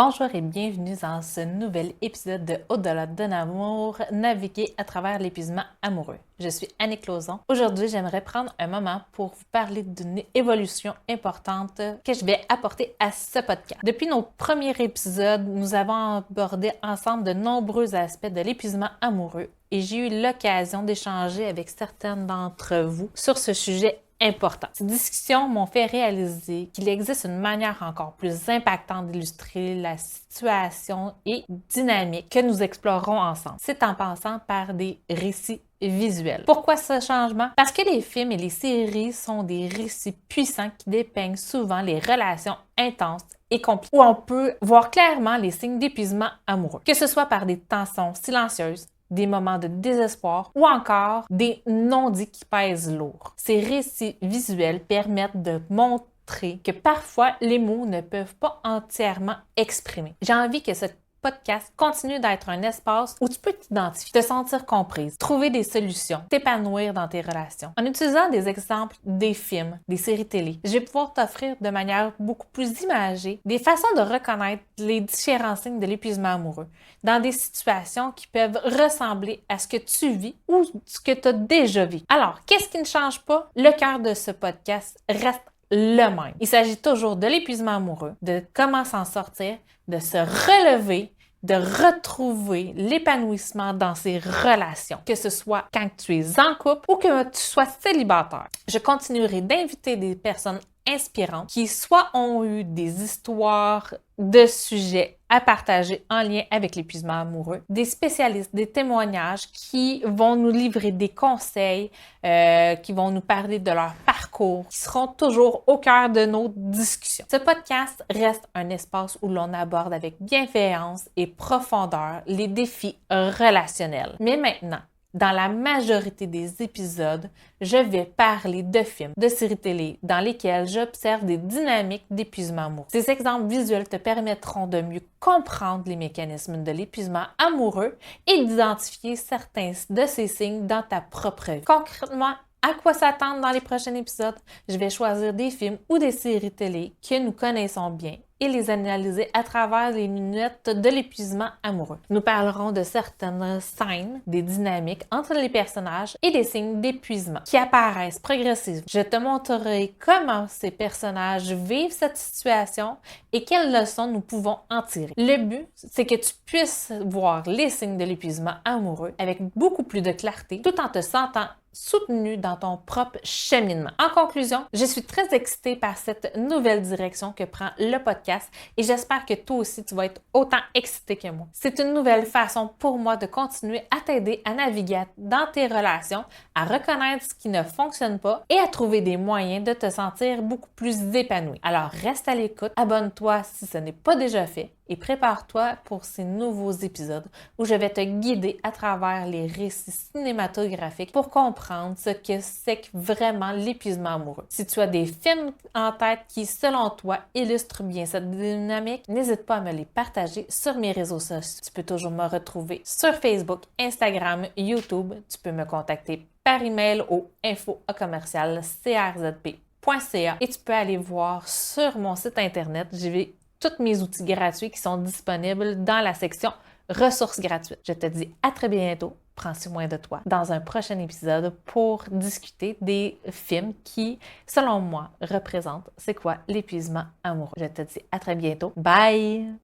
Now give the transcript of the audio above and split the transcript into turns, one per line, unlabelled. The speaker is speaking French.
Bonjour et bienvenue dans ce nouvel épisode de Au-delà d'un amour, naviguer à travers l'épuisement amoureux. Je suis Annick Lauzon. Aujourd'hui, j'aimerais prendre un moment pour vous parler d'une évolution importante que je vais apporter à ce podcast. Depuis nos premiers épisodes, nous avons abordé ensemble de nombreux aspects de l'épuisement amoureux et j'ai eu l'occasion d'échanger avec certaines d'entre vous sur ce sujet important. Ces discussions m'ont fait réaliser qu'il existe une manière encore plus impactante d'illustrer la situation et dynamique que nous explorerons ensemble. C'est en passant par des récits visuels. Pourquoi ce changement? Parce que les films et les séries sont des récits puissants qui dépeignent souvent les relations intenses et compliquées, où on peut voir clairement les signes d'épuisement amoureux, que ce soit par des tensions silencieuses, des moments de désespoir ou encore des non-dits qui pèsent lourd. Ces récits visuels permettent de montrer que parfois les mots ne peuvent pas entièrement exprimer. J'ai envie que ce podcast continue d'être un espace où tu peux t'identifier, te sentir comprise, trouver des solutions, t'épanouir dans tes relations. En utilisant des exemples des films, des séries télé, je vais pouvoir t'offrir de manière beaucoup plus imagée des façons de reconnaître les différents signes de l'épuisement amoureux dans des situations qui peuvent ressembler à ce que tu vis ou ce que tu as déjà vécu. Alors, qu'est-ce qui ne change pas? Le cœur de ce podcast reste le même. Il s'agit toujours de l'épuisement amoureux, de comment s'en sortir, de se relever, de retrouver l'épanouissement dans ses relations, que ce soit quand tu es en couple ou que tu sois célibataire. Je continuerai d'inviter des personnes inspirantes qui soit ont eu des histoires de sujets à partager en lien avec l'épuisement amoureux, des spécialistes, des témoignages qui vont nous livrer des conseils, qui vont nous parler de leur parcours, qui seront toujours au cœur de nos discussions. Ce podcast reste un espace où l'on aborde avec bienveillance et profondeur les défis relationnels. Mais maintenant, dans la majorité des épisodes, je vais parler de films, de séries télé dans lesquels j'observe des dynamiques d'épuisement amoureux. Ces exemples visuels te permettront de mieux comprendre les mécanismes de l'épuisement amoureux et d'identifier certains de ces signes dans ta propre vie. Concrètement, à quoi s'attendre dans les prochains épisodes? Je vais choisir des films ou des séries télé que nous connaissons bien et les analyser à travers les minutes de l'épuisement amoureux. Nous parlerons de certaines scènes, des dynamiques entre les personnages et des signes d'épuisement qui apparaissent progressivement. Je te montrerai comment ces personnages vivent cette situation et quelles leçons nous pouvons en tirer. Le but, c'est que tu puisses voir les signes de l'épuisement amoureux avec beaucoup plus de clarté tout en te sentant soutenu dans ton propre cheminement. En conclusion, je suis très excitée par cette nouvelle direction que prend le podcast et j'espère que toi aussi tu vas être autant excité que moi. C'est une nouvelle façon pour moi de continuer à t'aider à naviguer dans tes relations, à reconnaître ce qui ne fonctionne pas et à trouver des moyens de te sentir beaucoup plus épanoui. Alors reste à l'écoute, abonne-toi si ce n'est pas déjà fait et prépare-toi pour ces nouveaux épisodes où je vais te guider à travers les récits cinématographiques pour comprendre ce que c'est vraiment l'épuisement amoureux. Si tu as des films en tête qui, selon toi, illustrent bien cette dynamique, n'hésite pas à me les partager sur mes réseaux sociaux. Tu peux toujours me retrouver sur Facebook, Instagram, YouTube. Tu peux me contacter par email au info@crzp.ca et tu peux aller voir sur mon site internet. J'ai tous mes outils gratuits qui sont disponibles dans la section ressources gratuites. Je te dis à très bientôt. Prends soin de toi dans un prochain épisode pour discuter des films qui, selon moi, représentent c'est quoi l'épuisement amoureux. Je te dis à très bientôt. Bye!